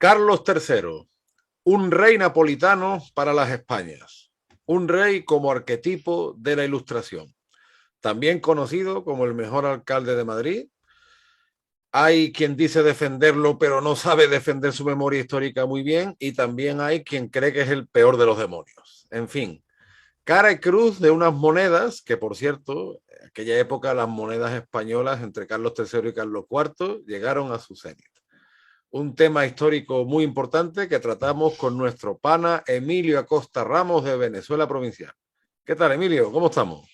Carlos III, un rey napolitano para las Españas, un rey como arquetipo de la Ilustración, también conocido como el mejor alcalde de Madrid. Hay quien dice defenderlo, pero no sabe defender su memoria histórica muy bien, y también hay quien cree que es el peor de los demonios. En fin, cara y cruz de unas monedas que, por cierto, en aquella época las monedas españolas entre Carlos III y Carlos IV llegaron a su cenit. Un tema histórico muy importante que tratamos con nuestro pana Emilio Acosta Ramos de Venezuela Provincial. ¿Qué tal, Emilio? ¿Cómo estamos?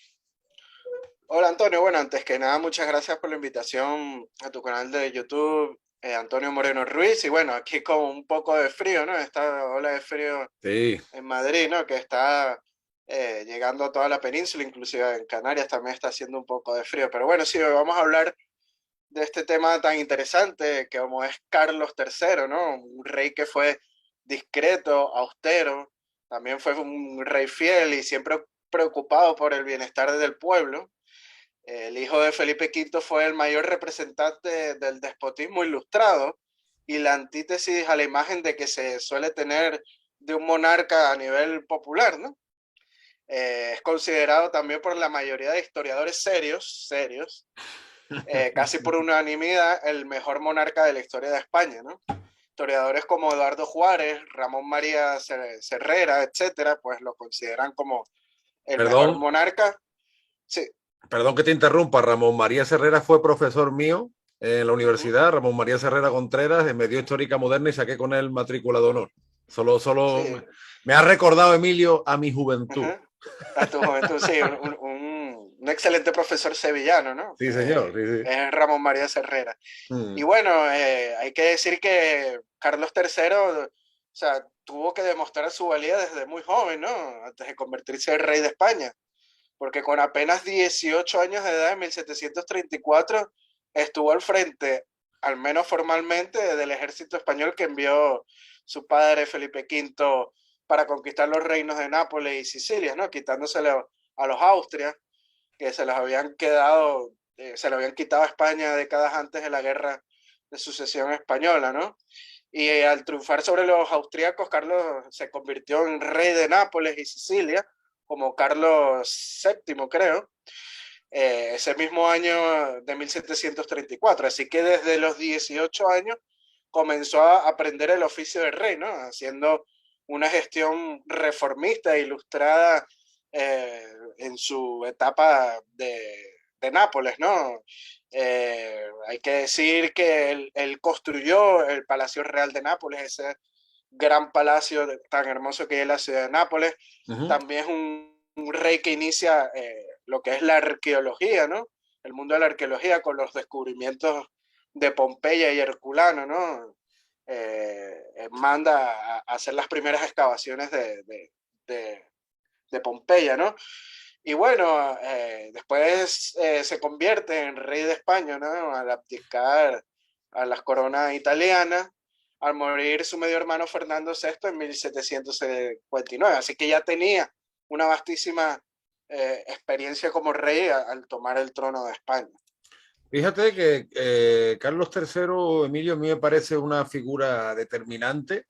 Hola Antonio, bueno, antes que nada, muchas gracias por la invitación a tu canal de YouTube, Antonio Moreno Ruiz. Y bueno, aquí con un poco de frío, ¿no? Esta ola de frío Sí. en Madrid, ¿no? Que está llegando a toda la península, inclusive en Canarias también está haciendo un poco de frío. Pero bueno, sí, hoy vamos a hablar de este tema tan interesante que como es Carlos III, ¿no? Un rey que fue discreto, austero, también fue un rey fiel y siempre preocupado por el bienestar del pueblo. El hijo de Felipe V fue el mayor representante del despotismo ilustrado y la antítesis a la imagen de que se suele tener de un monarca a nivel popular, ¿no? Es considerado también por la mayoría de historiadores serios, casi por unanimidad, el mejor monarca de la historia de España, ¿no? Historiadores como Eduardo Juárez, Ramón María Serrera, etcétera, pues lo consideran como el mejor Perdón, monarca. Sí. perdón que te interrumpa. Ramón María Serrera fue profesor mío en la Uh-huh. universidad. Ramón María Serrera Contreras, me dio histórica moderna y saqué con él matrícula de honor. Solo Sí. me ha recordado, Emilio, a mi juventud. Ajá. A tu juventud, sí, un excelente profesor sevillano, ¿no? Sí, señor. Sí, sí. Es Ramón María Serrera. Y Mm. bueno, hay que decir que Carlos III, o sea, tuvo que demostrar su valía desde muy joven, ¿no? Antes de convertirse en rey de España, porque con apenas 18 años de edad, en 1734, estuvo al frente, al menos formalmente, del ejército español que envió su padre Felipe V para conquistar los reinos de Nápoles y Sicilia, ¿no? Quitándoselo a los Austrias, que se los habían quedado, se lo habían quitado a España décadas antes de la guerra de sucesión española, ¿no? Y al triunfar sobre los austríacos, Carlos se convirtió en rey de Nápoles y Sicilia, como Carlos VII, creo, ese mismo año de 1734. Así que desde los 18 años comenzó a aprender el oficio de rey, ¿no? Haciendo una gestión reformista e ilustrada en su etapa de Nápoles, ¿no? Hay que decir que él construyó el Palacio Real de Nápoles, ese gran palacio tan hermoso que es la ciudad de Nápoles. Uh -huh. También es un rey que inicia lo que es la arqueología, ¿no? El mundo de la arqueología con los descubrimientos de Pompeya y Herculano, ¿no? Manda a hacer las primeras excavaciones de Pompeya, ¿no? Y bueno, después se convierte en rey de España, ¿no? Al abdicar a las coronas italianas, al morir su medio hermano Fernando VI en 1759. Así que ya tenía una vastísima experiencia como rey al tomar el trono de España. Fíjate que Carlos III, Emilio, a mí me parece una figura determinante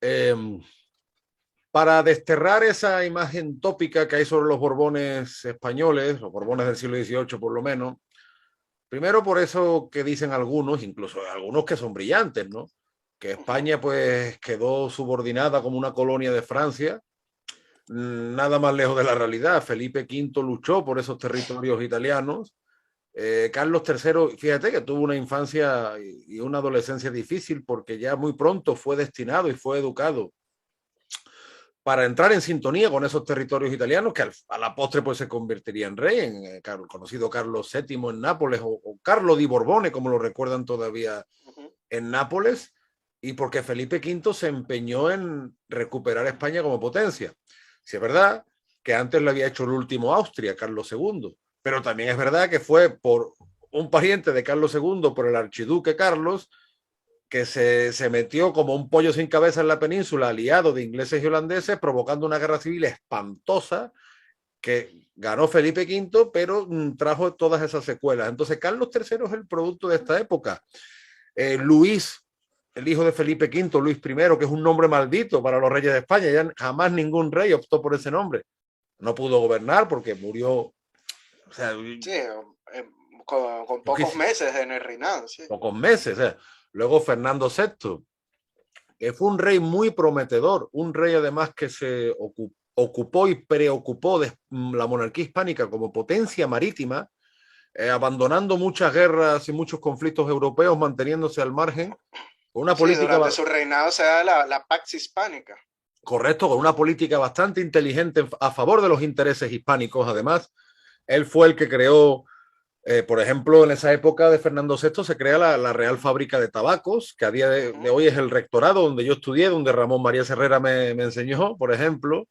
eh, para desterrar esa imagen tópica que hay sobre los Borbones españoles, los Borbones del siglo XVIII por lo menos. Primero por eso que dicen algunos, incluso algunos que son brillantes, ¿no? Que Uh -huh. España pues quedó subordinada como una colonia de Francia, nada más lejos de la realidad. Felipe V luchó por esos territorios italianos. Carlos III, fíjate que tuvo una infancia y una adolescencia difícil porque ya muy pronto fue destinado y fue educado para entrar en sintonía con esos territorios italianos que a la postre pues se convertiría en rey, en el conocido Carlos VII en Nápoles o Carlo di Borbone, como lo recuerdan todavía Uh -huh. en Nápoles, y porque Felipe V se empeñó en recuperar España como potencia. Si es verdad que antes lo había hecho el último Austria, Carlos II, pero también es verdad que fue por un pariente de Carlos II, por el archiduque Carlos, que se metió como un pollo sin cabeza en la península, aliado de ingleses y holandeses, provocando una guerra civil espantosa que ganó Felipe V, pero trajo todas esas secuelas. Entonces, Carlos III es el producto de esta época. Luis el hijo de Felipe V, Luis I, que es un nombre maldito para los reyes de España. Ya jamás ningún rey optó por ese nombre. No pudo gobernar porque murió. O sea, Sí, con pocos meses en el reinado, sí. pocos meses. Luego Fernando VI, que fue un rey muy prometedor, un rey además que se ocupó y preocupó de la monarquía hispánica como potencia marítima, abandonando muchas guerras y muchos conflictos europeos, manteniéndose al margen, con una Sí, política durante su reinado se da la Pax Hispánica. correcto, con una política bastante inteligente a favor de los intereses hispánicos. Además, él fue el que creó, por ejemplo, en esa época de Fernando VI se crea la Real Fábrica de Tabacos, que a día de hoy es el rectorado donde yo estudié, donde Ramón María Herrera me enseñó, por ejemplo.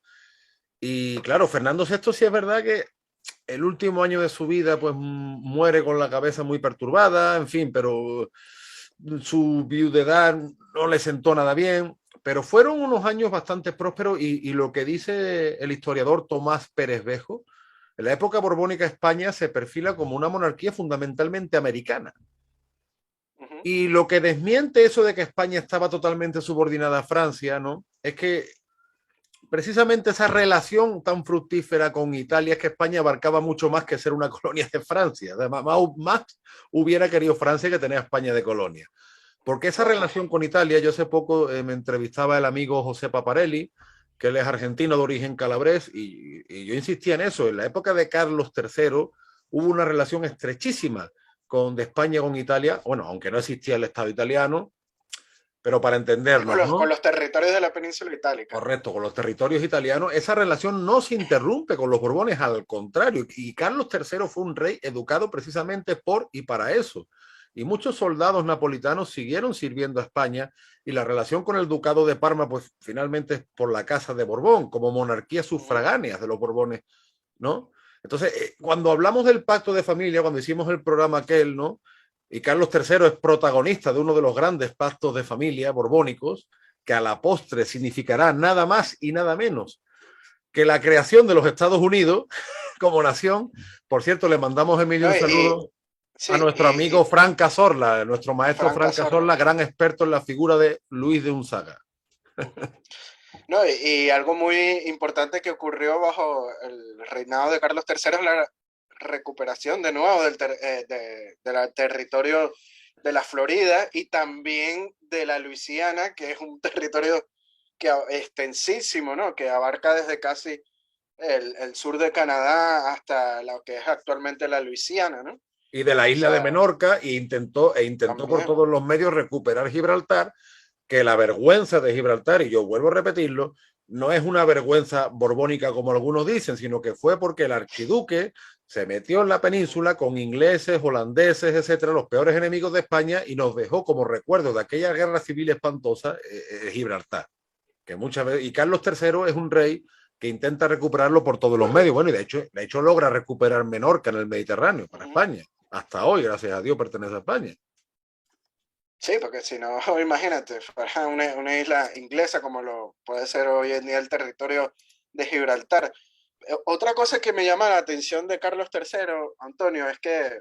Y claro, Fernando VI sí es verdad que el último año de su vida pues muere con la cabeza muy perturbada, en fin, pero su viudedad no le sentó nada bien, pero fueron unos años bastante prósperos y lo que dice el historiador Tomás Pérez Bejo, en la época borbónica España se perfila como una monarquía fundamentalmente americana. Y lo que desmiente eso de que España estaba totalmente subordinada a Francia, ¿no? Es que precisamente esa relación tan fructífera con Italia es que España abarcaba mucho más que ser una colonia de Francia. Además, más hubiera querido Francia que tener a España de colonia. Porque esa relación con Italia, yo hace poco me entrevistaba el amigo José Paparelli, que él es argentino de origen calabrés, y yo insistía en eso. En la época de Carlos III hubo una relación estrechísima de España con Italia, bueno, aunque no existía el Estado italiano, pero para entendernos, Con ¿no? los territorios de la península itálica. Correcto, con los territorios italianos, esa relación no se interrumpe con los Borbones, al contrario, y Carlos III fue un rey educado precisamente por y para eso. Y muchos soldados napolitanos siguieron sirviendo a España y la relación con el ducado de Parma, pues finalmente es por la Casa de Borbón, como monarquía sufragánea de los Borbones, ¿no? Entonces, cuando hablamos del pacto de familia, cuando hicimos el programa aquel, ¿no? Y Carlos III es protagonista de uno de los grandes pactos de familia borbónicos, que a la postre significará nada más y nada menos que la creación de los Estados Unidos como nación. Por cierto, le mandamos, Emilio, No, un saludo a sí, nuestro amigo Fran Cazorla, nuestro maestro Frank Fran Cazorla. Cazorla, gran experto en la figura de Luis de Unzaga. No, y algo muy importante que ocurrió bajo el reinado de Carlos III es la recuperación de nuevo del territorio de la Florida y también de la Luisiana, que es un territorio extensísimo, ¿no? Que abarca desde casi el sur de Canadá hasta lo que es actualmente la Luisiana, ¿no? O Y de la isla de sea, Menorca, intentó por también. todos los medios recuperar Gibraltar, que la vergüenza de Gibraltar, y yo vuelvo a repetirlo, no es una vergüenza borbónica como algunos dicen, sino que fue porque el archiduque se metió en la península con ingleses, holandeses, etcétera, los peores enemigos de España, y nos dejó como recuerdo de aquella guerra civil espantosa Gibraltar. Que muchas veces, y Carlos III es un rey que intenta recuperarlo por todos los medios. Bueno, y de hecho logra recuperar Menorca en el Mediterráneo para España. Hasta hoy, gracias a Dios, pertenece a España. Sí, porque si no, imagínate, fuera una isla inglesa como lo puede ser hoy en día el territorio de Gibraltar. Otra cosa que me llama la atención de Carlos III, Antonio, es que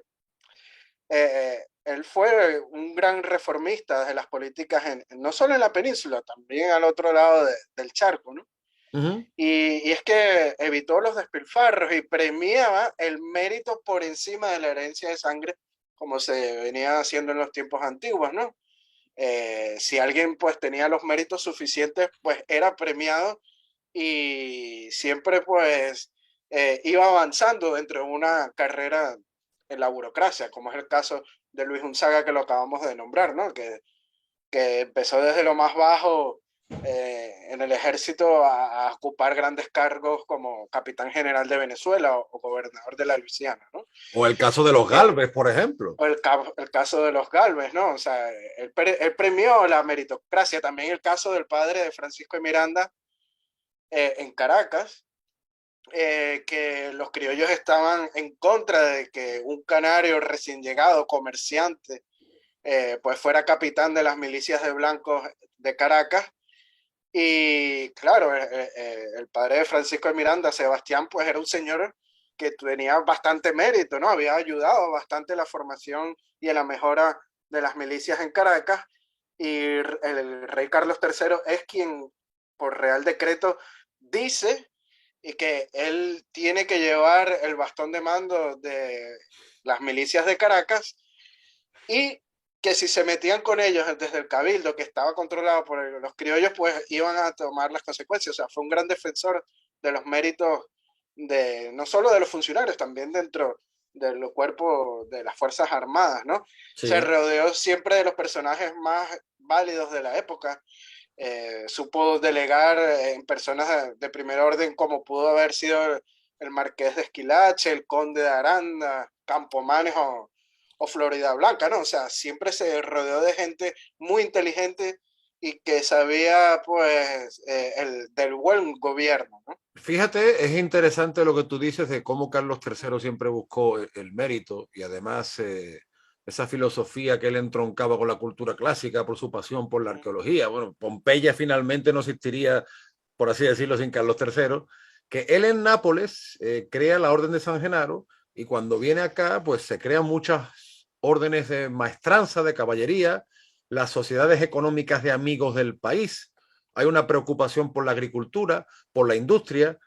él fue un gran reformista de las políticas, no solo en la península, también al otro lado del charco, ¿no? Y es que evitó los despilfarros y premiaba el mérito por encima de la herencia de sangre, como se venía haciendo en los tiempos antiguos, ¿no? Si alguien pues tenía los méritos suficientes, pues era premiado y siempre pues iba avanzando dentro de una carrera en la burocracia, como es el caso de Luis Gonzaga que lo acabamos de nombrar, ¿no? Que empezó desde lo más bajo en el ejército a ocupar grandes cargos como capitán general de Venezuela o gobernador de la Luisiana, ¿no? O el caso de los Galvez, por ejemplo. O el caso de los Galvez, ¿no? O sea, él premió la meritocracia. También el caso del padre de Francisco de Miranda en Caracas, que los criollos estaban en contra de que un canario recién llegado, comerciante, pues fuera capitán de las milicias de blancos de Caracas. Y claro, el padre de Francisco de Miranda, Sebastián, pues era un señor que tenía bastante mérito, ¿no? Había ayudado bastante en la formación y en la mejora de las milicias en Caracas. y el rey Carlos III es quien por real decreto dice y que él tiene que llevar el bastón de mando de las milicias de Caracas y que si se metían con ellos desde el cabildo que estaba controlado por los criollos, pues iban a tomar las consecuencias. O sea, fue un gran defensor de los méritos de no solo de los funcionarios, también dentro del cuerpo de las Fuerzas Armadas, ¿no? Se Sí, rodeó siempre de los personajes más válidos de la época. Supo delegar en personas de primer orden como pudo haber sido el Marqués de Esquilache, el Conde de Aranda, Campomanes o Florida Blanca, ¿no? O sea, siempre se rodeó de gente muy inteligente y que sabía, pues, del buen gobierno, ¿no? fíjate, es interesante lo que tú dices de cómo Carlos III siempre buscó el mérito y además esa filosofía que él entroncaba con la cultura clásica por su pasión por la arqueología. Bueno, Pompeya finalmente no existiría, por así decirlo, sin Carlos III, que él en Nápoles crea la Orden de San Genaro y cuando viene acá, pues se crean muchas órdenes de maestranza, de caballería, las sociedades económicas de amigos del país. Hay una preocupación por la agricultura, por la industria,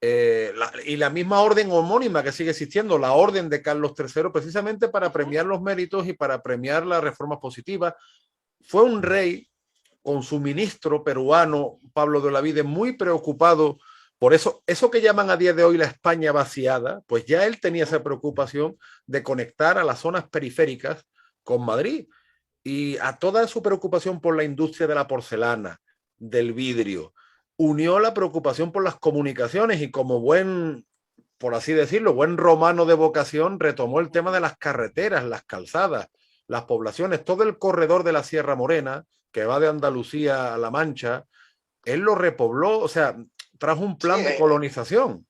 y la misma orden homónima que sigue existiendo, la orden de Carlos III, precisamente para premiar los méritos y para premiar las reformas positivas. Fue un rey con su ministro peruano, Pablo de Olavide, muy preocupado por eso que llaman a día de hoy la España vaciada, pues ya él tenía esa preocupación de conectar a las zonas periféricas con Madrid y a toda su preocupación por la industria de la porcelana, del vidrio, unió la preocupación por las comunicaciones y como buen, por así decirlo, buen romano de vocación, retomó el tema de las carreteras, las calzadas, las poblaciones, todo el corredor de la Sierra Morena, que va de Andalucía a La Mancha, él lo repobló, o sea, trajo un Sí, plan de colonización.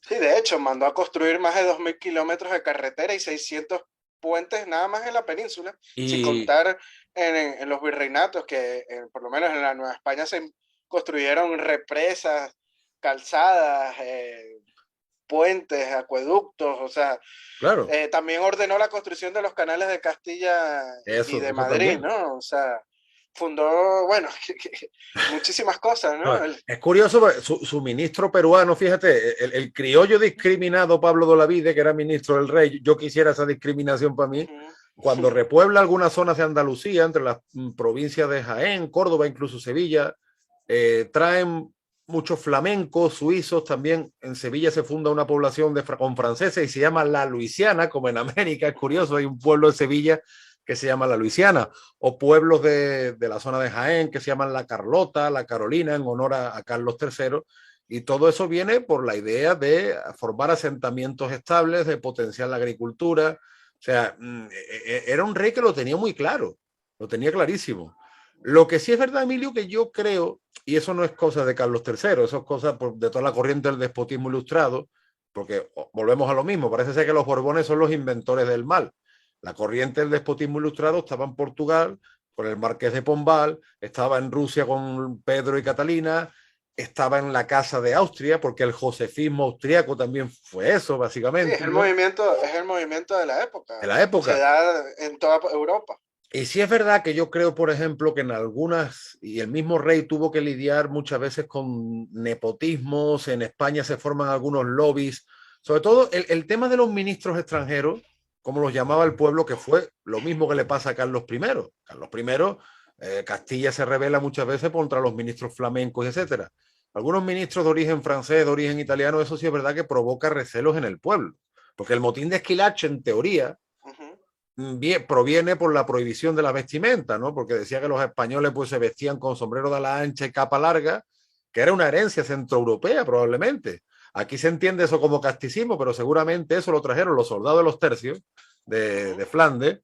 sí, de hecho, mandó a construir más de 2.000 kilómetros de carretera y 600 puentes nada más en la península, sin Y contar en los virreinatos, que por lo menos en la Nueva España se construyeron represas, calzadas, puentes, acueductos, o sea, claro, también ordenó la construcción de los canales de Castilla y de eso Madrid, también. ¿no? O sea, fundó, bueno, muchísimas cosas, ¿no? No, es curioso, su ministro peruano, fíjate, el criollo discriminado Pablo de Olavide, que era ministro del rey, yo quisiera esa discriminación para mí, cuando repuebla algunas zonas de Andalucía, entre las provincias de Jaén, Córdoba, incluso Sevilla, traen muchos flamencos, suizos, también en Sevilla se funda una población con franceses y se llama la Luisiana, como en América, es curioso, hay un pueblo de Sevilla que se llama la Luisiana, o pueblos de la zona de Jaén que se llaman la Carlota, la Carolina, en honor a Carlos III, y todo eso viene por la idea de formar asentamientos estables, de potenciar la agricultura, o sea, era un rey que lo tenía muy claro, lo tenía clarísimo. Lo que sí es verdad, Emilio, que yo creo, y eso no es cosa de Carlos III, eso es cosa de toda la corriente del despotismo ilustrado, porque volvemos a lo mismo, parece ser que los Borbones son los inventores del mal. La corriente del despotismo ilustrado estaba en Portugal con el Marqués de Pombal, estaba en Rusia con Pedro y Catalina, estaba en la Casa de Austria, porque el josefismo austriaco también fue eso, Sí, básicamente, ¿no? es el movimiento de la época. De la Se época. da en toda Europa. Y sí es verdad que yo creo, por ejemplo, que en algunas, y el mismo rey tuvo que lidiar muchas veces con nepotismos, en España se forman algunos lobbies, sobre todo el tema de los ministros extranjeros, como los llamaba el pueblo, que fue lo mismo que le pasa a Carlos I. Carlos I, Castilla se revela muchas veces contra los ministros flamencos, etcétera. Algunos ministros de origen francés, de origen italiano, eso sí es verdad que provoca recelos en el pueblo, porque el motín de Esquilache, en teoría, Uh -huh. proviene por la prohibición de la vestimenta, ¿no? Porque decía que los españoles pues se vestían con sombrero de ala ancha y capa larga, que era una herencia centroeuropea probablemente. Aquí se entiende eso como casticismo, pero seguramente eso lo trajeron los soldados de los tercios Uh -huh. de Flandes.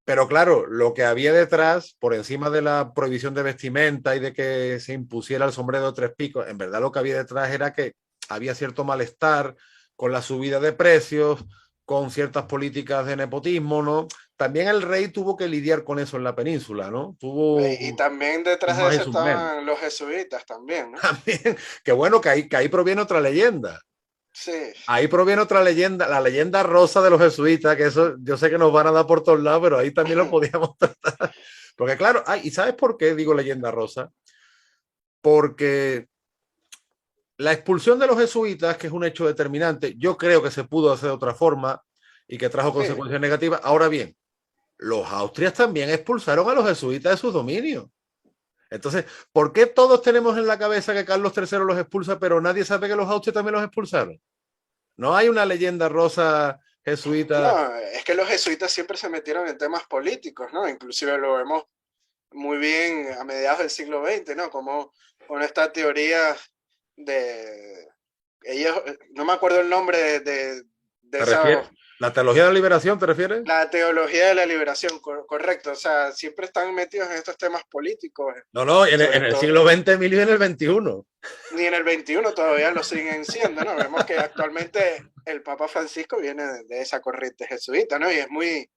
Pero claro, lo que había detrás, por encima de la prohibición de vestimenta y de que se impusiera el sombrero de tres picos, en verdad lo que había detrás era que había cierto malestar con la subida de precios, con ciertas políticas de nepotismo, ¿no? También el rey tuvo que lidiar con eso en la península, ¿no? Y Tuvo también sus detrás de más y eso sus menos. estaban los jesuitas también, ¿no? También, que bueno, que ahí proviene otra leyenda. Sí. Ahí proviene otra leyenda, la leyenda rosa de los jesuitas, que eso yo sé que nos van a dar por todos lados, pero ahí también lo podíamos tratar. Porque claro, ¿y sabes por qué digo leyenda rosa? Porque la expulsión de los jesuitas, que es un hecho determinante, yo creo que se pudo hacer de otra forma y que trajo Sí. consecuencias negativas. Ahora bien, los austrias también expulsaron a los jesuitas de sus dominios. Entonces, ¿por qué todos tenemos en la cabeza que Carlos III los expulsa, pero nadie sabe que los austrias también los expulsaron? No hay una leyenda rosa jesuita. No, es que los jesuitas siempre se metieron en temas políticos, ¿no? Inclusive lo vemos muy bien a mediados del siglo XX, ¿no? Como con esta teoría de ellos, no me acuerdo el nombre de ¿Te esa, refieres? ¿La teología de la liberación te refieres? la teología de la liberación, correcto, o sea, siempre están metidos en estos temas políticos, No, no, sobre en el todo, siglo XX, Emilio, y en el XXI. ni en el XXI todavía lo siguen siendo, ¿no? Vemos que actualmente el Papa Francisco viene de esa corriente jesuita, ¿no? Y es muy,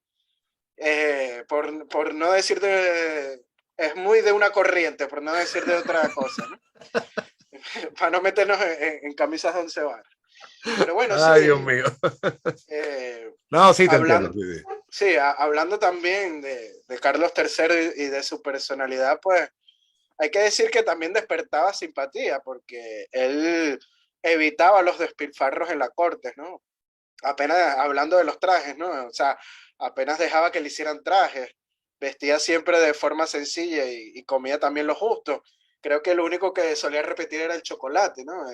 por no decir de, es muy de una corriente, por no decir de otra cosa, ¿no? Para no meternos en camisas de once varas. Pero bueno, sí, Ay, Dios mío. eh, No, sí, te entiendo. hablando, Sí, sí. sí, hablando también de Carlos III y de su personalidad, pues hay que decir que también despertaba simpatía, porque él evitaba los despilfarros en la corte, ¿no? Apenas hablando de los trajes, ¿no? O sea, apenas dejaba que le hicieran trajes, vestía siempre de forma sencilla y comía también lo justo. Creo que lo único que solía repetir era el chocolate, ¿no?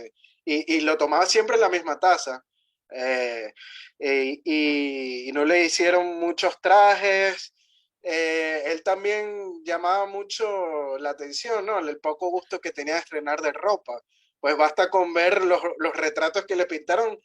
Y lo tomaba siempre en la misma taza. Eh, y no le hicieron muchos trajes. Él también llamaba mucho la atención, ¿no? El poco gusto que tenía de estrenar de ropa. Pues basta con ver los retratos que le pintaron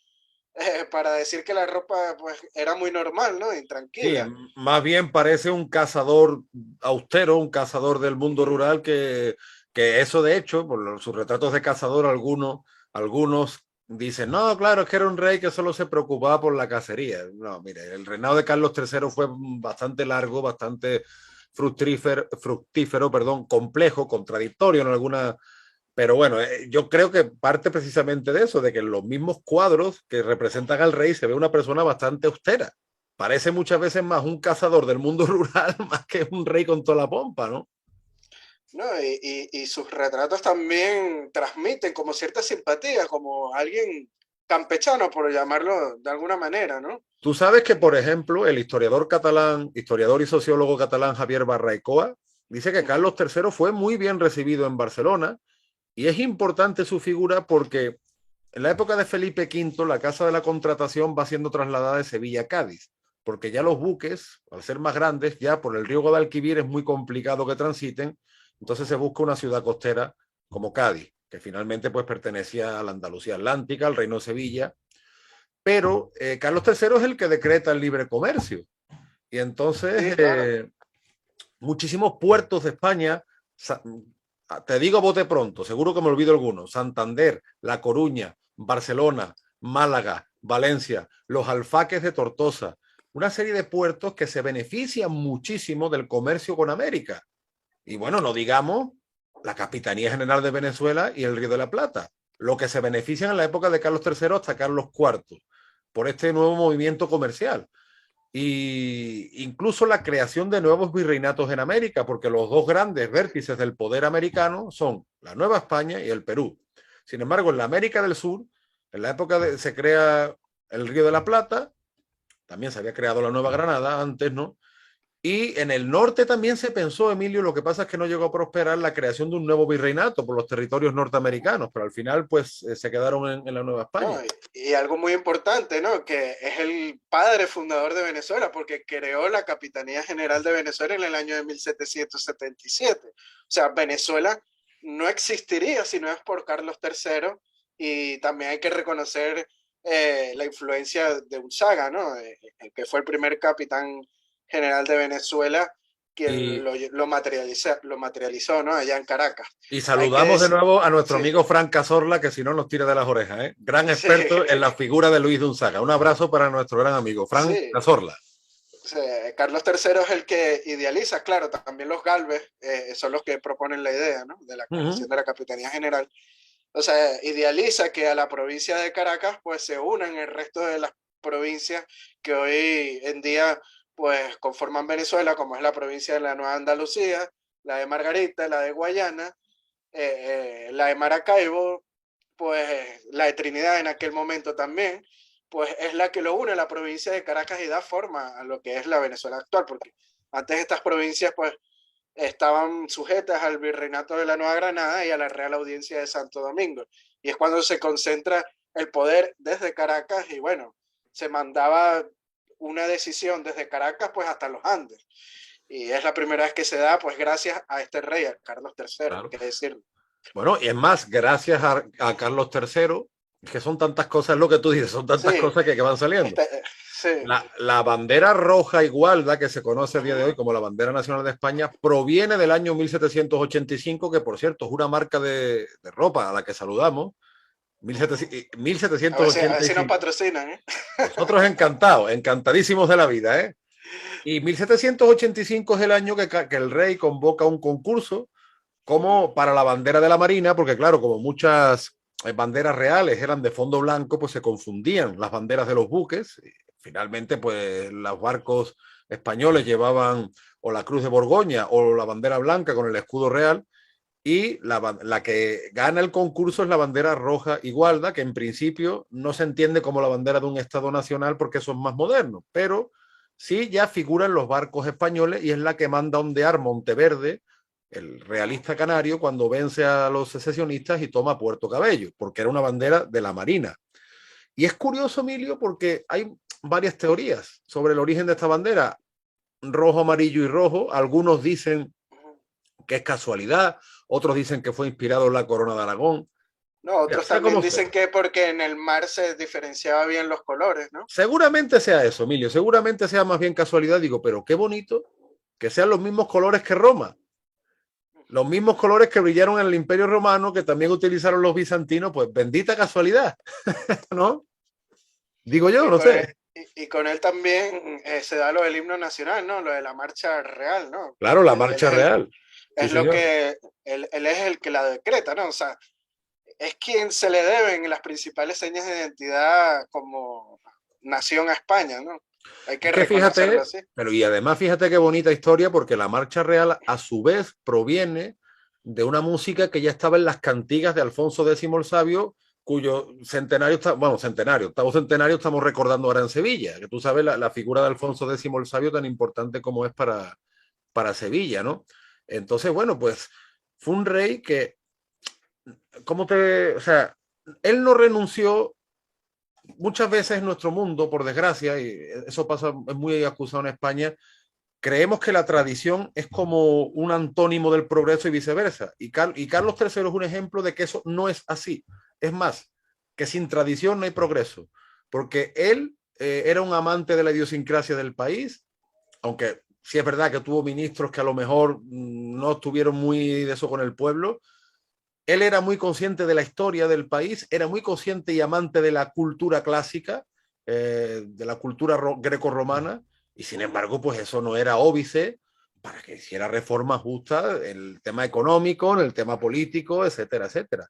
para decir que la ropa pues era muy normal, ¿no? Y Sí, tranquila. más bien parece un cazador austero, un cazador del mundo Mm. rural que eso de hecho, por sus retratos de cazador, algunos dicen, no, claro, es que era un rey que solo se preocupaba por la cacería. No, mire, el reinado de Carlos III fue bastante largo, bastante fructífero, perdón, complejo, contradictorio en alguna. Pero bueno, yo creo que parte precisamente de eso, de que en los mismos cuadros que representan al rey se ve una persona bastante austera. Parece muchas veces más un cazador del mundo rural más que un rey con toda la pompa, ¿no? ¿No? Y sus retratos también transmiten como cierta simpatía, como alguien campechano, por llamarlo de alguna manera, ¿no? Tú sabes que, por ejemplo, el historiador catalán, historiador y sociólogo catalán Javier Barraicoa, dice que Uh -huh. Carlos III fue muy bien recibido en Barcelona y es importante su figura porque en la época de Felipe V, la Casa de la Contratación va siendo trasladada de Sevilla a Cádiz, porque ya los buques, al ser más grandes, ya por el río Guadalquivir es muy complicado que transiten, entonces se busca una ciudad costera como Cádiz, que finalmente pues pertenecía a la Andalucía Atlántica, al Reino de Sevilla, pero Carlos III es el que decreta el libre comercio. Y entonces Sí, claro. muchísimos puertos de España, te digo bote pronto, seguro que me olvido alguno, Santander, La Coruña, Barcelona, Málaga, Valencia, los alfaques de Tortosa, una serie de puertos que se benefician muchísimo del comercio con América. Y bueno, no digamos la Capitanía General de Venezuela y el Río de la Plata, lo que se benefician en la época de Carlos III hasta Carlos IV por este nuevo movimiento comercial y incluso la creación de nuevos virreinatos en América, porque los dos grandes vértices del poder americano son la Nueva España y el Perú. Sin embargo, en la América del Sur, en la época se crea el Río de la Plata, también se había creado la Nueva Granada antes, ¿no? Y en el norte también se pensó, Emilio, lo que pasa es que no llegó a prosperar la creación de un nuevo virreinato por los territorios norteamericanos, pero al final pues se quedaron en la Nueva España. ¿No? Y algo muy importante, ¿no? Que es el padre fundador de Venezuela, porque creó la Capitanía General de Venezuela en el año de 1777. O sea, Venezuela no existiría si no es por Carlos III, y también hay que reconocer la influencia de Unzaga, ¿no? Que fue el primer capitán general de Venezuela, quien Y, lo materializó, ¿no? Allá en Caracas. y Hay que saludamos de decir, nuevo a nuestro sí, amigo Frank Cazorla, que si no nos tira de las orejas, ¿eh? Gran sí, experto en la figura de Luis de Unzaga. Un abrazo para nuestro gran amigo Frank sí. Cazorla. Sí, Carlos III es el que idealiza, claro, también los Galvez son los que proponen la idea, ¿no? De la Uh -huh. creación de la Capitanía General. o sea, idealiza que a la provincia de Caracas pues se unan el resto de las provincias que hoy en día pues conforman Venezuela, como es la provincia de la Nueva Andalucía, la de Margarita, la de Guayana, la de Maracaibo, pues la de Trinidad en aquel momento también, pues es la que lo une a la provincia de Caracas y da forma a lo que es la Venezuela actual, porque antes estas provincias pues estaban sujetas al virreinato de la Nueva Granada y a la Real Audiencia de Santo Domingo. Y es cuando se concentra el poder desde Caracas y bueno, se mandaba una decisión desde Caracas pues hasta los Andes. Y es la primera vez que se da pues gracias a este rey, a Carlos III, hay Claro. que decirlo. Bueno, y es más, gracias a Carlos III, que son tantas cosas, lo que tú dices, son tantas Sí, cosas que van saliendo. este, sí. La bandera roja igualda, que se conoce a Uh día de hoy -huh. como la bandera nacional de España, proviene del año 1785, que por cierto es una marca de ropa a la que saludamos, Uh -huh. A ver si nos 1785. patrocinan, ¿eh? Nosotros encantados, encantadísimos de la vida, ¿eh? Y 1785 es el año que el rey convoca un concurso como para la bandera de la Marina, porque claro, como muchas banderas reales eran de fondo blanco, pues se confundían las banderas de los buques. Finalmente, pues los barcos españoles llevaban o la Cruz de Borgoña o la bandera blanca con el escudo real, y la que gana el concurso es la bandera roja igualda, que en principio no se entiende como la bandera de un Estado nacional porque eso es más moderno, pero sí ya figuran los barcos españoles y es la que manda ondear Monteverde, el realista canario, cuando vence a los secesionistas y toma Puerto Cabello, porque era una bandera de la Marina. Y es curioso, Emilio, porque hay varias teorías sobre el origen de esta bandera, rojo, amarillo y rojo. Algunos dicen que es casualidad, otros dicen que fue inspirado en la corona de Aragón. No, Mira, otros sea también como sea. dicen que porque en el mar se diferenciaba bien los colores, ¿no? Seguramente sea eso, Emilio, seguramente sea más bien casualidad, digo, pero qué bonito que sean los mismos colores que Roma, los mismos colores que brillaron en el Imperio Romano, que también utilizaron los bizantinos, pues bendita casualidad, ¿no? Digo yo, Y no con él, sé. y con él también se da lo del himno nacional, ¿no? Lo de la marcha real, ¿no? Claro, la Él marcha real. Sí, es lo señor. que, él es el que la decreta, ¿no? O sea, es quien se le deben las principales señas de identidad como nación a España, ¿no? Hay Es que que reconocerlo fíjate, así. pero y además fíjate qué bonita historia, porque la marcha real a su vez proviene de una música que ya estaba en las cantigas de Alfonso X el Sabio, cuyo centenario, bueno, centenario, octavo centenario estamos recordando ahora en Sevilla, que tú sabes la figura de Uh -huh. Alfonso X el Sabio tan importante como es para Sevilla, ¿no? Entonces, bueno, pues fue un rey que, o sea, él no renunció muchas veces en nuestro mundo, por desgracia, y eso pasa, es muy acusado en España, creemos que la tradición es como un antónimo del progreso y viceversa. Y Carlos III es un ejemplo de que eso no es así. Es más, que sin tradición no hay progreso, porque él era un amante de la idiosincrasia del país, aunque sí es verdad que tuvo ministros que a lo mejor no estuvieron muy de eso con el pueblo. Él era muy consciente de la historia del país, era muy consciente y amante de la cultura clásica, de la cultura greco-romana, y sin embargo, pues eso no era óbice para que hiciera reformas justas en el tema económico, en el tema político, etcétera, etcétera.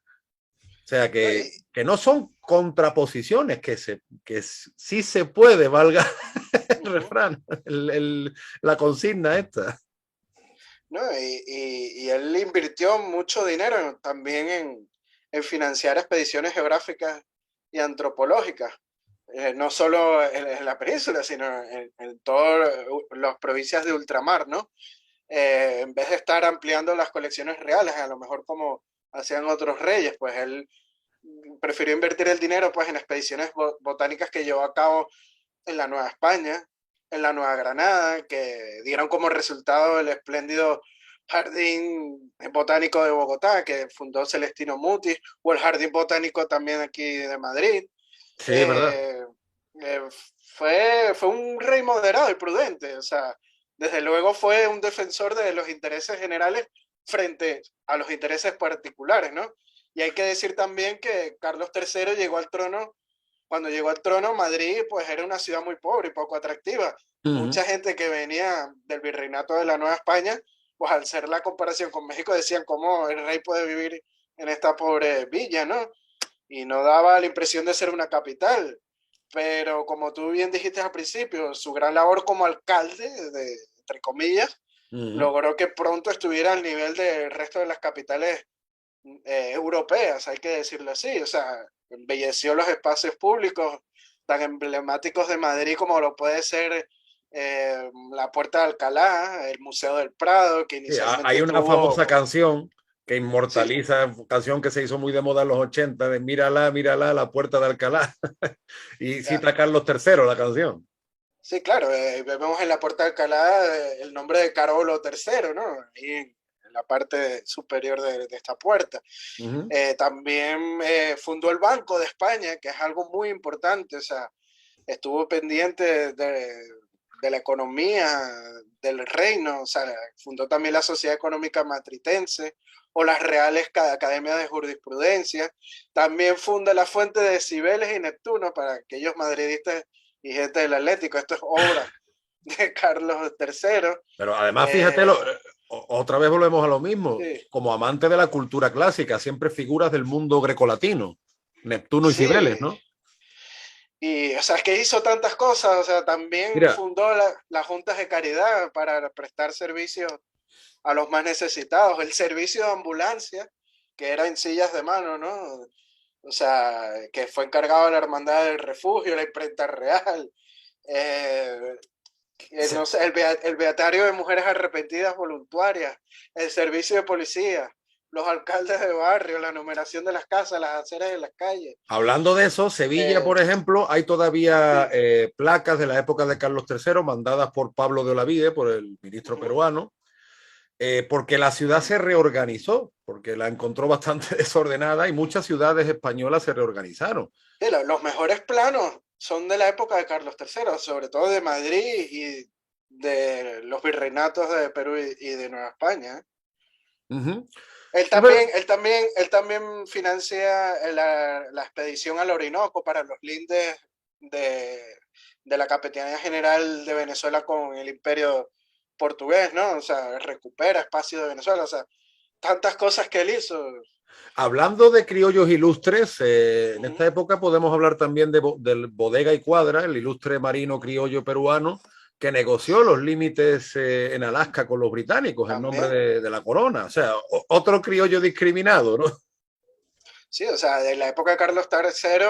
O sea, No, y, que no son contraposiciones, que sí se puede, valga uh el -huh. refrán, la consigna esta. ¿No? Y él invirtió mucho dinero también en financiar expediciones geográficas y antropológicas, no solo en la península, sino en todas las provincias de ultramar, ¿no? En vez de estar ampliando las colecciones reales, a lo mejor como hacían otros reyes, pues él prefirió invertir el dinero pues, en expediciones botánicas que llevó a cabo en la Nueva España, en la Nueva Granada, que dieron como resultado el espléndido Jardín Botánico de Bogotá, que fundó Celestino Mutis, o el Jardín Botánico también aquí de Madrid. Sí, es verdad. Eh, eh, fue un rey moderado y prudente, o sea, desde luego fue un defensor de los intereses generales frente a los intereses particulares, ¿no? Y hay que decir también que Carlos III llegó al trono, cuando llegó al trono, Madrid pues era una ciudad muy pobre y poco atractiva. Uh -huh. Mucha gente que venía del virreinato de la Nueva España, pues al ser la comparación con México decían cómo el rey puede vivir en esta pobre villa, ¿no? Y no daba la impresión de ser una capital. Pero como tú bien dijiste al principio, su gran labor como alcalde, entre comillas, Ujú. logró que pronto estuviera al nivel del resto de las capitales europeas, hay que decirlo así. O sea, embelleció los espacios públicos tan emblemáticos de Madrid como lo puede ser la Puerta de Alcalá, el Museo del Prado, que Sí, inicialmente hay una tuvo, famosa canción que sí, inmortaliza, canción que se hizo muy de moda en los 80, de Mírala, mírala, la puerta de Alcalá. Y cita a Carlos III la canción. sí, claro, vemos en la Puerta de Alcalá el nombre de Carolo III, ¿no? Ahí en la parte superior de esta puerta. Ujú. También fundó el Banco de España, que es algo muy importante, o sea, estuvo pendiente de la economía del reino, o sea, fundó también la Sociedad Económica Matritense o las Reales Academias de Jurisprudencia, también funda la Fuente de Cibeles y Neptuno para aquellos madridistas y gente del Atlético, esto es obra de Carlos III. Pero además, fíjate, Eh, otra vez volvemos a lo mismo. sí, Como amante de la cultura clásica, siempre figuras del mundo grecolatino, Neptuno y Cibeles, sí, ¿no? y, o sea, es que hizo tantas cosas, o sea, también Mira, fundó las juntas de caridad para prestar servicios a los más necesitados, el servicio de ambulancia, que era en sillas de mano, ¿no? O sea, que fue encargado de la Hermandad del Refugio, la Imprenta Real, eh, no sé, el Beatario de Mujeres Arrepentidas Voluntarias, el servicio de policía, los alcaldes de barrio, la numeración de las casas, las aceras de las calles. hablando de eso, Sevilla, Eh, por ejemplo, hay todavía sí, placas de la época de Carlos III mandadas por Pablo de Olavide, por el ministro uh-huh. peruano, porque la ciudad se reorganizó, porque la encontró bastante desordenada y muchas ciudades españolas se reorganizaron. Sí, los mejores planos son de la época de Carlos III, sobre todo de Madrid y de los virreinatos de Perú y de Nueva España. ¿Eh? Uh -huh. Él Sí, pero, también, él también, él también financia la expedición al Orinoco para los lindes de, de la Capitanía General de Venezuela con el Imperio Portugués, ¿no? O sea, recupera espacio de Venezuela, o sea, tantas cosas que él hizo. hablando de criollos ilustres, en Uh-huh. esta época podemos hablar también del Bodega y Cuadra, el ilustre marino criollo peruano que negoció los límites en Alaska con los británicos en nombre También. de la corona. O sea, otro criollo discriminado, ¿no? Sí, o sea, de la época de Carlos III,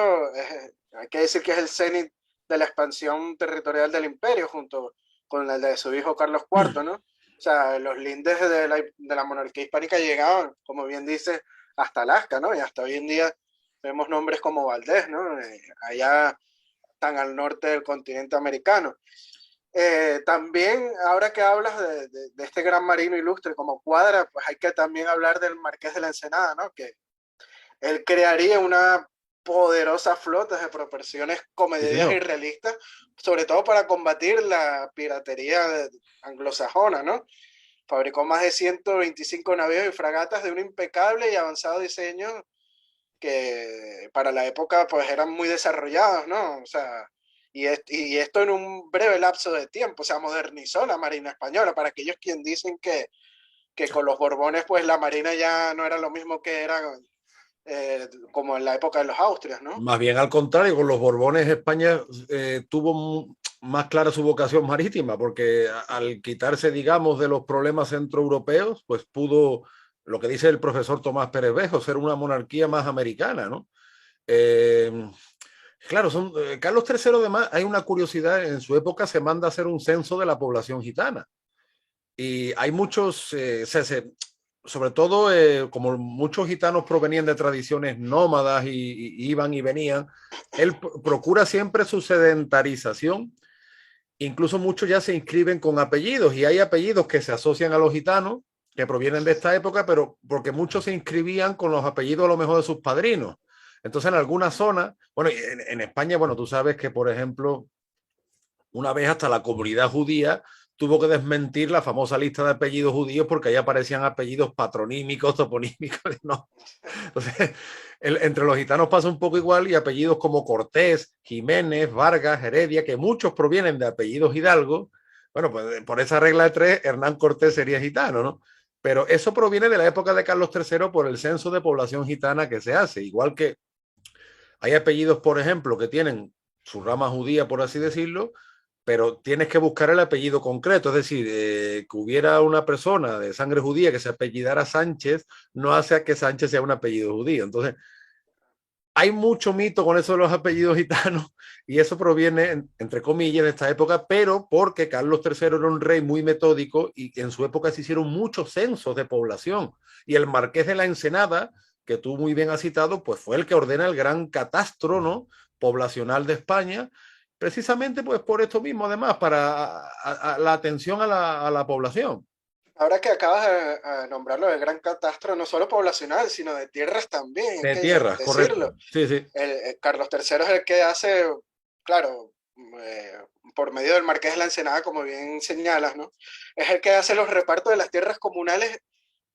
hay que decir que es el cenit de la expansión territorial del imperio, junto con el de su hijo Carlos IV, ¿no? O sea, los lindes de la monarquía hispánica llegaban, como bien dice, hasta Alaska, ¿no? Y hasta hoy en día vemos nombres como Valdés, ¿no? Allá tan al norte del continente americano. También, ahora que hablas de este gran marino ilustre como Cuadra, pues hay que también hablar del Marqués de la Ensenada, ¿no? Que él crearía una poderosa flota de proporciones Sí, comedidas y señor. realistas, sobre todo para combatir la piratería anglosajona, ¿no? Fabricó más de 125 navíos y fragatas de un impecable y avanzado diseño que para la época pues eran muy desarrollados, ¿no? O sea, y esto en un breve lapso de tiempo, o sea, modernizó la Marina Española, para aquellos quienes dicen que con los Borbones pues la Marina ya no era lo mismo que era como en la época de los Austrias, ¿no? Más bien al contrario, con los Borbones España tuvo más clara su vocación marítima, porque al quitarse, digamos, de los problemas centroeuropeos, pues pudo, lo que dice el profesor Tomás Pérez Bejo, ser una monarquía más americana, ¿no? Eh, claro, Carlos III además, hay una curiosidad, en su época se manda a hacer un censo de la población gitana y hay muchos, sobre todo como muchos gitanos provenían de tradiciones nómadas y iban y venían, él procura siempre su sedentarización. Incluso muchos ya se inscriben con apellidos y hay apellidos que se asocian a los gitanos que provienen de esta época, pero porque muchos se inscribían con los apellidos a lo mejor de sus padrinos. Entonces, en algunas zonas, bueno, en España, bueno, tú sabes que, por ejemplo, una vez hasta la comunidad judía tuvo que desmentir la famosa lista de apellidos judíos porque ahí aparecían apellidos patronímicos, toponímicos, no. Entonces, entre los gitanos pasa un poco igual y apellidos como Cortés, Jiménez, Vargas, Heredia, que muchos provienen de apellidos hidalgos. Bueno, pues por esa regla de tres, Hernán Cortés sería gitano, ¿no? Pero eso proviene de la época de Carlos III por el censo de población gitana que se hace, igual que hay apellidos, por ejemplo, que tienen su rama judía, por así decirlo, pero tienes que buscar el apellido concreto. Es decir, que hubiera una persona de sangre judía que se apellidara Sánchez, no hace que Sánchez sea un apellido judío. Entonces, hay mucho mito con eso de los apellidos gitanos y eso proviene, entre comillas, de esta época, pero porque Carlos III era un rey muy metódico y en su época se hicieron muchos censos de población. Y el marqués de la Ensenada, que tú muy bien has citado, pues fue el que ordena el gran catastro, ¿no?, poblacional de España, precisamente pues por esto mismo, además, para la atención a la población. Ahora que acabas de nombrarlo de gran catastro, no solo poblacional, sino de tierras también, hay De que tierras, correcto. decirlo. Sí, sí. Carlos III es el que hace, claro, eh, por medio del Marqués de la Ensenada, como bien señalas, ¿no? Es el que hace los repartos de las tierras comunales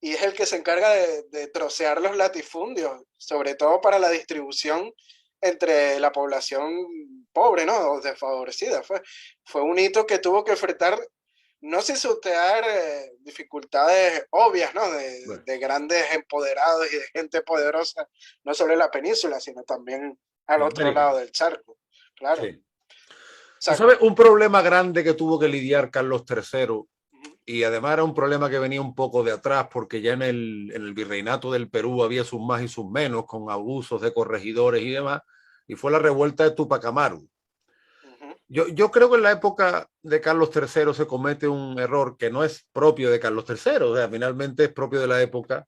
y es el que se encarga de trocear los latifundios, sobre todo para la distribución entre la población pobre, ¿no? O desfavorecida. Fue un hito que tuvo que enfrentar, no sin sortear dificultades obvias, ¿no? Bueno, De grandes empoderados y de gente poderosa, no solo en la península, sino también al en otro América. lado del charco. Claro. Sí. O Tú sea, sabes, un problema grande que tuvo que lidiar Carlos III, ujú, y además era un problema que venía un poco de atrás, porque ya en el virreinato del Perú había sus más y sus menos, con abusos de corregidores y demás, y fue la revuelta de Tupac Amaru. ujú, Yo creo que en la época de Carlos III se comete un error que no es propio de Carlos III, o sea, finalmente es propio de la época,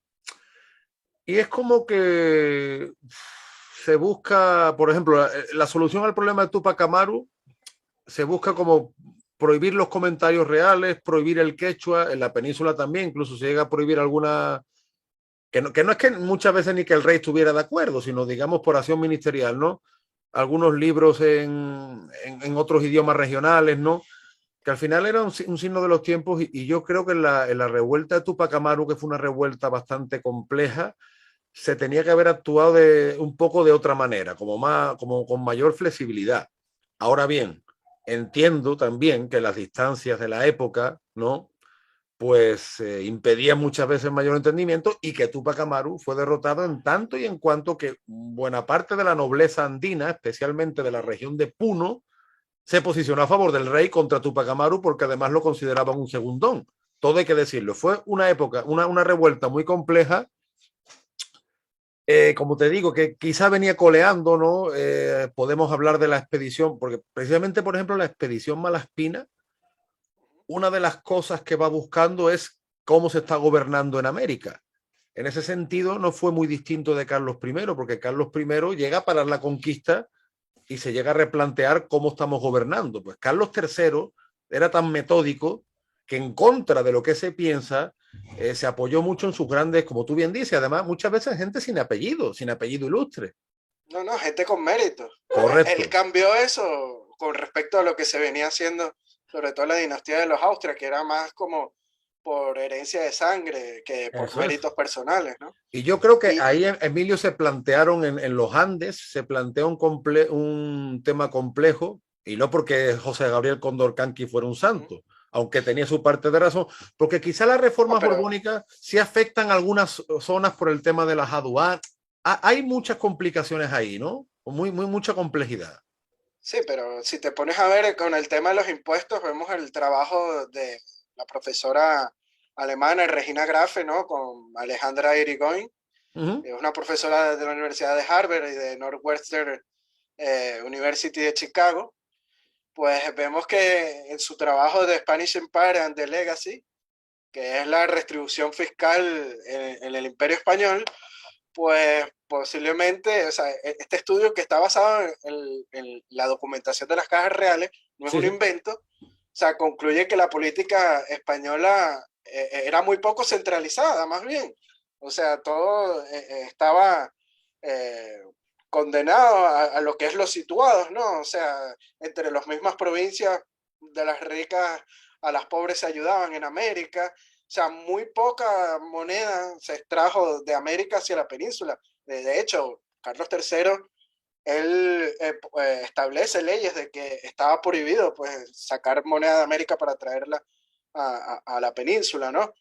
y es como que se busca, por ejemplo, la solución al problema de Tupac Amaru se busca ujú. como prohibir los comentarios reales, prohibir el quechua, en la península también, incluso se llega a prohibir alguna, que no es que muchas veces ni que el rey estuviera de acuerdo, sino digamos por acción ministerial, ¿no? Algunos libros en otros idiomas regionales, ¿no? Que al final era un signo de los tiempos y yo creo que en la revuelta de Tupac Amaru, que fue una revuelta bastante compleja, se tenía que haber actuado un poco de otra manera, como con mayor flexibilidad. Ahora bien, entiendo también que las distancias de la época, ¿no?, pues impedían muchas veces mayor entendimiento y que Tupac Amaru fue derrotado en tanto y en cuanto que buena parte de la nobleza andina, especialmente de la región de Puno, se posicionó a favor del rey contra Tupac Amaru porque además lo consideraban un segundón. Todo hay que decirlo. Fue una época, una revuelta muy compleja, como te digo, que quizá venía coleando, ¿no? Podemos hablar de la expedición, porque precisamente, por ejemplo, la expedición Malaspina, una de las cosas que va buscando es cómo se está gobernando en América. En ese sentido, no fue muy distinto de Carlos I, porque Carlos I llega a parar la conquista y se llega a replantear cómo estamos gobernando. Pues Carlos III era tan metódico que en contra de lo que se piensa, se apoyó mucho en sus grandes, como tú bien dices, además muchas veces gente sin apellido ilustre. No, no, gente con mérito. Él Correcto. cambió eso con respecto a lo que se venía haciendo, sobre todo la dinastía de los Austrias, que era más como por herencia de sangre que por Eso es. méritos personales, ¿no? Y yo creo que Y, ahí, Emilio, se plantearon en los Andes, se planteó un tema complejo, y no porque José Gabriel Condorcanqui fuera un ujú. santo, aunque tenía su parte de razón, porque quizá las No, reformas pero borbónicas sí afectan algunas zonas por el tema de las aduanas. Hay muchas complicaciones ahí, ¿no? Mucha complejidad. sí, pero si te pones a ver con el tema de los impuestos, vemos el trabajo de la profesora alemana Regina Grafe, ¿no? Con Alejandra Irigoyen, Uh -huh. es una profesora de la Universidad de Harvard y de Northwestern University de Chicago. Pues vemos que en su trabajo de Spanish Empire and the Legacy, que es la restribución fiscal en el Imperio Español, pues posiblemente, o sea, este estudio que está basado en la documentación de las cajas reales, no es Sí, un sí. invento, o sea, concluye que la política española era muy poco centralizada, más bien. O sea, todo estaba eh, condenado a lo que es los situados, ¿no? O sea, entre las mismas provincias de las ricas a las pobres se ayudaban en América. O sea, muy poca moneda se extrajo de América hacia la península. De hecho, Carlos III, él establece leyes de que estaba prohibido pues, sacar moneda de América para traerla a la península, ¿no?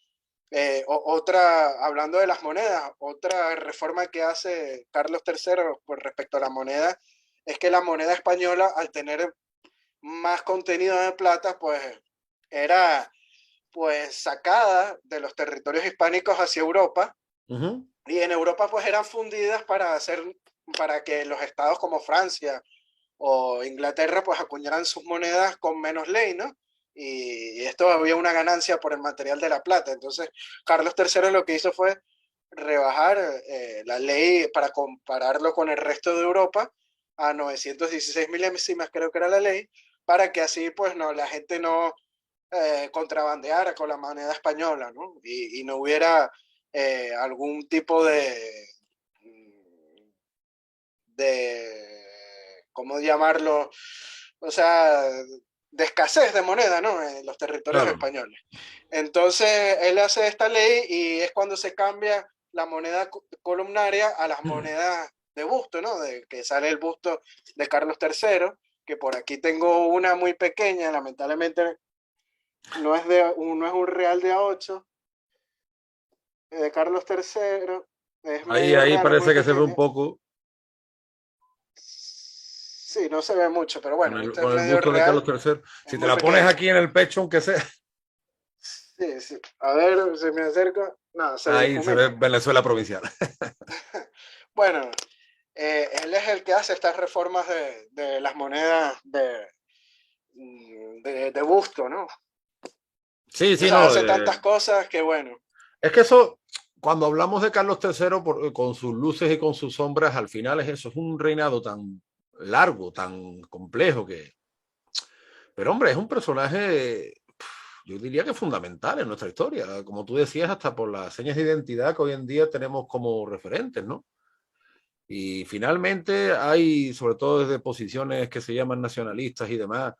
hablando de las monedas, otra reforma que hace Carlos III con respecto a la moneda es que la moneda española, al tener más contenido de plata, pues era pues sacada de los territorios hispánicos hacia Europa, Ujú. y en Europa pues eran fundidas para que los estados como Francia o Inglaterra pues acuñaran sus monedas con menos ley, ¿no? Y esto había una ganancia por el material de la plata. Entonces, Carlos III lo que hizo fue rebajar la ley para compararlo con el resto de Europa a 916 milésimas, creo que era la ley, para que así pues no, la gente no contrabandeara con la moneda española, ¿no? Y no hubiera algún tipo ¿cómo llamarlo? O sea, de escasez de moneda, ¿no? En los territorios Claro. españoles. Entonces, él hace esta ley y es cuando se cambia la moneda columnaria a las monedas de busto, ¿no? De que sale el busto de Carlos III, que por aquí tengo una muy pequeña, lamentablemente no es un real de A8, de Carlos III, es medio Ahí real, es muy parece que se ve un pequeña. poco Sí, no se ve mucho, pero bueno, este es con el medio busto de Carlos real, III. es Si te muy la pones pequeña. aquí en el pecho, aunque sea, Sí, sí. A ver, si me acerco. No, se ahí se ve difumina. Venezuela provincial. Bueno, él es el que hace estas reformas de las monedas de busto, ¿no? Sí, O sí, sea, no. hace tantas cosas que bueno. Es que eso, cuando hablamos de Carlos III, con sus luces y con sus sombras, al final es eso, es un reinado tan largo, tan complejo que... Pero hombre, es un personaje, yo diría que fundamental en nuestra historia, como tú decías, hasta por las señas de identidad que hoy en día tenemos como referentes, ¿no? Y finalmente hay, sobre todo desde posiciones que se llaman nacionalistas y demás,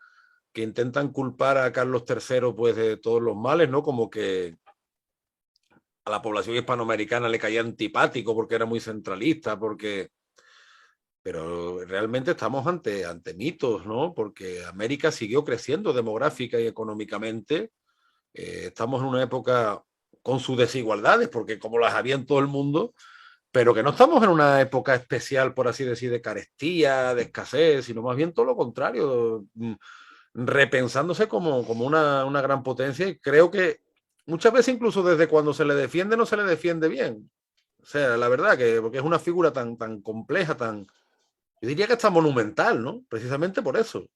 que intentan culpar a Carlos III pues de todos los males, ¿no? Como que a la población hispanoamericana le caía antipático porque era muy centralista, porque... Pero realmente estamos ante mitos, ¿no? Porque América siguió creciendo demográfica y económicamente. Estamos en una época con sus desigualdades, porque como las había en todo el mundo, pero que no estamos en una época especial, por así decir, de carestía, de escasez, sino más bien todo lo contrario, repensándose como una gran potencia. Y creo que muchas veces incluso desde cuando se le defiende no se le defiende bien. O sea, la verdad que porque es una figura tan compleja, yo diría que está monumental, ¿no? Precisamente por eso.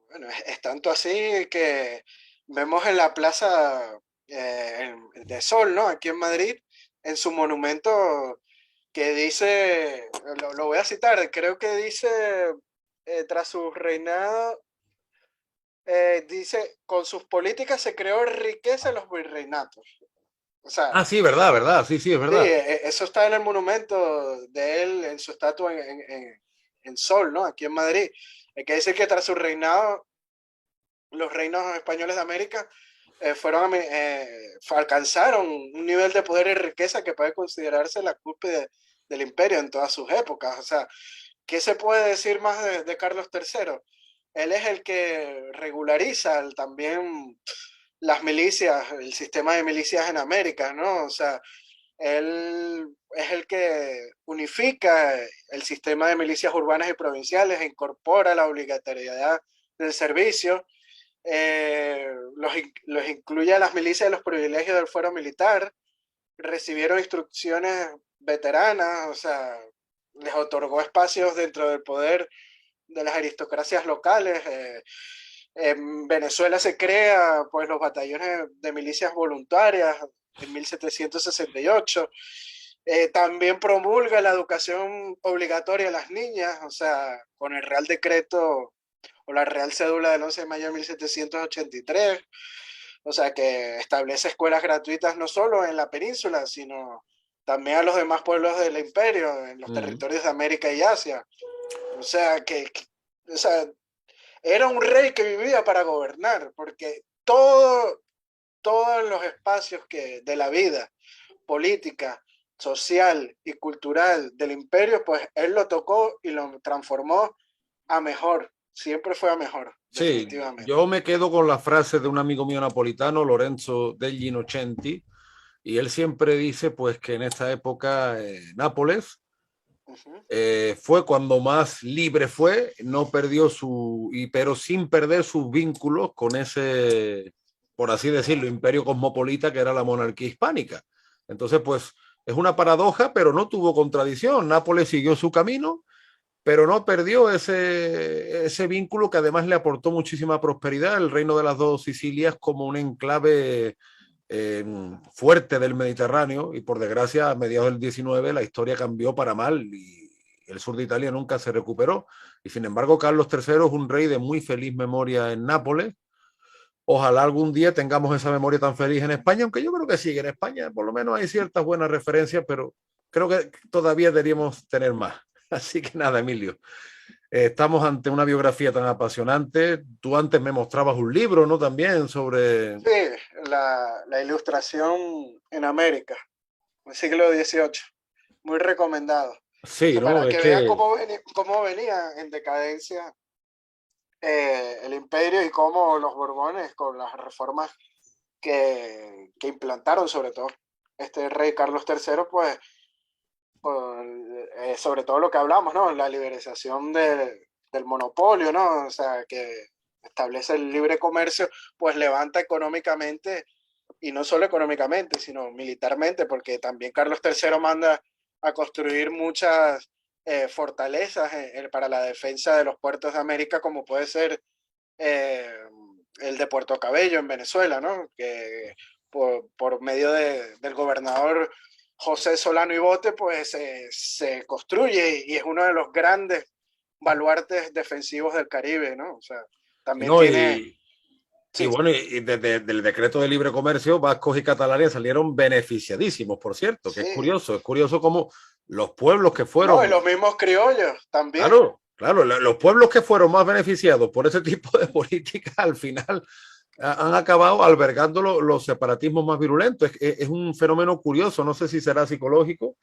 Bueno, es tanto así que vemos en la Plaza de Sol, ¿no? Aquí en Madrid, en su monumento que dice, lo voy a citar, creo que dice, tras su reinado, dice, con sus políticas se creó riqueza en los virreinatos. O sea, Ah, sí, verdad, verdad, sí, sí, es sí, verdad. eso está en el monumento de él, en su estatua en Sol, ¿no? Aquí en Madrid. Hay que decir que tras su reinado, los reinos españoles de América alcanzaron un nivel de poder y riqueza que puede considerarse la cúspide del imperio en todas sus épocas. O sea, ¿qué se puede decir más de Carlos III? Él es el que regulariza también las milicias, el sistema de milicias en América, ¿no? O sea, él es el que unifica el sistema de milicias urbanas y provinciales, e incorpora la obligatoriedad del servicio, los incluye a las milicias de los privilegios del fuero militar, recibieron instrucciones veteranas, o sea, les otorgó espacios dentro del poder de las aristocracias locales. En Venezuela se crea pues los batallones de milicias voluntarias en 1768. También promulga la educación obligatoria a las niñas, o sea, con el Real Decreto o la Real Cédula del 11 de mayo de 1783, o sea, que establece escuelas gratuitas no solo en la península, sino también a los demás pueblos del imperio, en los Mm. territorios de América y Asia. O sea, o sea, era un rey que vivía para gobernar, porque todos los espacios de la vida política, social y cultural del imperio, pues él lo tocó y lo transformó a mejor, siempre fue a mejor. Sí, definitivamente. yo me quedo con la frase de un amigo mío napolitano, Lorenzo degli Innocenti, y él siempre dice pues que en esta época Nápoles Ujú. fue cuando más libre fue, no perdió pero sin perder sus vínculos con ese, por así decirlo, imperio cosmopolita que era la monarquía hispánica. Entonces, pues es una paradoja, pero no tuvo contradicción. Nápoles siguió su camino, pero no perdió ese vínculo que además le aportó muchísima prosperidad. El reino de las dos Sicilias como un enclave fuerte del Mediterráneo, y por desgracia a mediados del 19 la historia cambió para mal y el sur de Italia nunca se recuperó. Y sin embargo Carlos III es un rey de muy feliz memoria en Nápoles. Ojalá algún día tengamos esa memoria tan feliz en España, aunque yo creo que sí, en España por lo menos hay ciertas buenas referencias, pero creo que todavía deberíamos tener más. Así que nada, Emilio, estamos ante una biografía tan apasionante. Tú antes me mostrabas un libro, ¿no? También sobre... Sí, la ilustración en América, en el siglo XVIII, muy recomendado. Sí, ¿no? Para Es que vea que cómo venía en decadencia el imperio y cómo los Borbones, con las reformas que implantaron sobre todo este rey Carlos III, pues sobre todo lo que hablamos, ¿no? La liberalización del monopolio, ¿no? O sea, que establece el libre comercio, pues levanta económicamente, y no solo económicamente, sino militarmente, porque también Carlos III manda a construir muchas fortalezas para la defensa de los puertos de América, como puede ser eh, el de Puerto Cabello en Venezuela, ¿no? Que por medio del gobernador José Solano y Bote, pues se construye y es uno de los grandes baluartes defensivos del Caribe, ¿no? O sea, también no, tiene, y sí, bueno, del decreto de libre comercio, vascos y catalanes salieron beneficiadísimos, por cierto, que sí, es curioso como los pueblos que no, y fueron, los mismos criollos también. claro, claro, los pueblos que fueron más beneficiados por ese tipo de política al final han acabado albergando los separatismos más virulentos. Es un fenómeno curioso, no sé si será psicológico,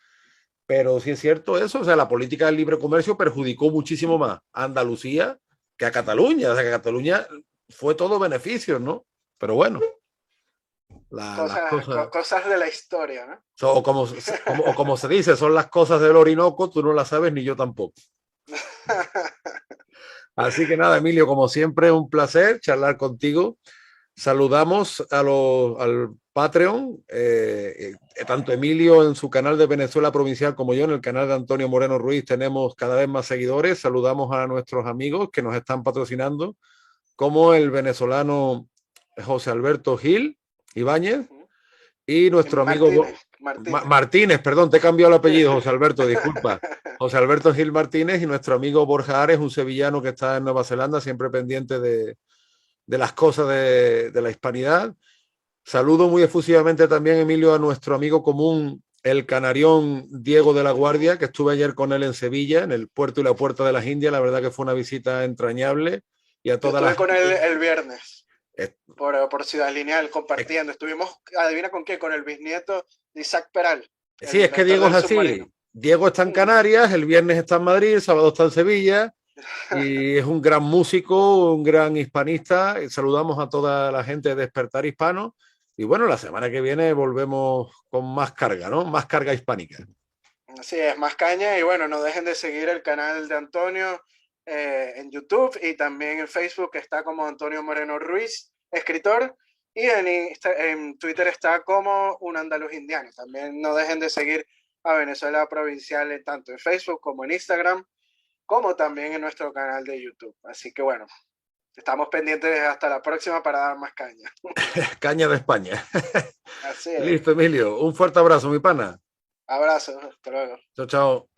pero sí es cierto eso, o sea, la política del libre comercio perjudicó muchísimo más a Andalucía que a Cataluña, o sea, que a Cataluña fue todo beneficios, ¿no? Pero bueno, las cosas, Cosas de la historia, ¿no? o como se dice, son las cosas del Orinoco, tú no las sabes ni yo tampoco. Así que nada, Emilio, como siempre, un placer charlar contigo. Saludamos al Patreon, tanto Emilio en su canal de Venezuela Provincial como yo en el canal de Antonio Moreno Ruiz. Tenemos cada vez más seguidores. Saludamos a nuestros amigos que nos están patrocinando, como el venezolano José Alberto Gil Ibáñez y nuestro amigo Martínez. Martínez, perdón, te he cambiado el apellido, José Alberto, disculpa. José Alberto Gil Martínez y nuestro amigo Borja Ares, un sevillano que está en Nueva Zelanda, siempre pendiente de las cosas de la hispanidad. Saludo muy efusivamente también, Emilio, a nuestro amigo común, el canarión Diego de la Guardia, que estuve ayer con él en Sevilla, en el puerto y la puerta de las Indias. La verdad que fue una visita entrañable. Y a Yo toda la estuve con él gente. el viernes Eh, por Ciudad Lineal compartiendo. Estuvimos, adivina con qué, con el bisnieto de Isaac Peral, el sí, es que inventor Diego es del submarino. así. Diego está en Canarias, el viernes está en Madrid, el sábado está en Sevilla. Y es un gran músico, un gran hispanista. Saludamos a toda la gente de Despertar Hispano. Y bueno, la semana que viene volvemos con más carga, ¿no? Más carga hispánica. Así es, más caña. Y bueno, no dejen de seguir el canal de Antonio en YouTube y también en Facebook, que está como Antonio Moreno Ruiz, escritor. Y en Twitter está como un andaluz indiano. También no dejen de seguir a Venezuela Provincial tanto en Facebook como en Instagram, como también en nuestro canal de YouTube. Así que bueno, estamos pendientes hasta la próxima para dar más caña. Caña de España. Así es. Listo, Emilio. Un fuerte abrazo, mi pana. Abrazo, hasta luego. Chao, chao.